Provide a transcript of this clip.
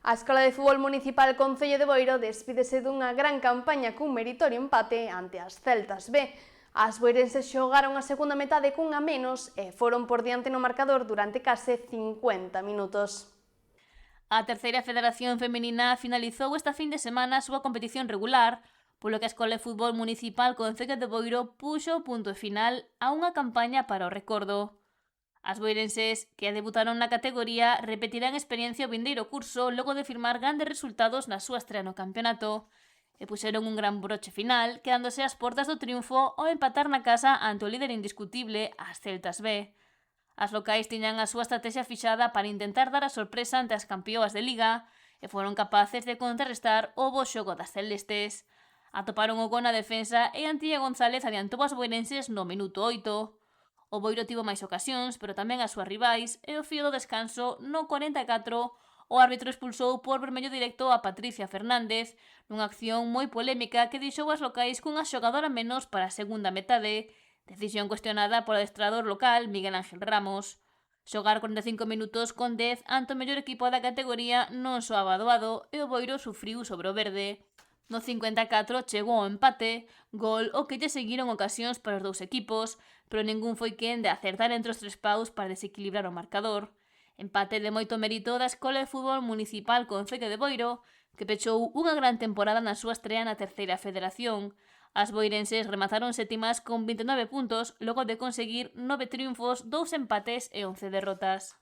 A Escola de Fútbol Municipal Concello de Boiro despídese dunha gran campaña cun meritorio empate ante as Celtas B. As boirenses xogaron a segunda metade cunha menos e foron por diante no marcador durante case 50 minutos. A terceira federación femenina finalizou esta fin de semana a súa competición regular, polo que a Escola de Fútbol Municipal Concello de Boiro puxo o punto final a unha campaña para o recordo. As boirenses, que debutaron na categoría, repetirán experiencia o vindeiro curso logo de firmar grandes resultados na súa estrela no campeonato, e puxeron un gran broche final, quedándose ás portas do triunfo ao empatar na casa ante o líder indiscutible, as Celtas B. As locais tiñan a súa estrategia fixada para intentar dar a sorpresa ante as campeoas de Liga e foron capaces de contrarrestar o bo xogo das celestes. Atoparon o gol na defensa e Antía González adiantou as boirenses no minuto 8. O Boiro tivo máis ocasións, pero tamén as súas rivais, e ao fío do descanso, no 44, o árbitro expulsou por vermello directo a Patricia Fernández, nunha acción moi polémica que deixou as locais cunha xogadora menos para a segunda metade, decisión cuestionada polo adestrador local Miguel Ángel Ramos. Xogar 45 minutos con 10 ante o mellor equipo da categoría non soaba doado e o Boiro sufriu sobre o verde. No 54 chegou o empate, gol o que lle seguiron ocasións para os dous equipos, pero ningún foi quen de acertar entre os tres paus para desequilibrar o marcador. Empate de moito mérito da Escola de Fútbol Municipal Concello de Boiro, que pechou unha gran temporada na súa estrea na terceira federación. As boirenses remataron sétimas con 29 puntos, logo de conseguir 9 triunfos, 2 empates e 11 derrotas.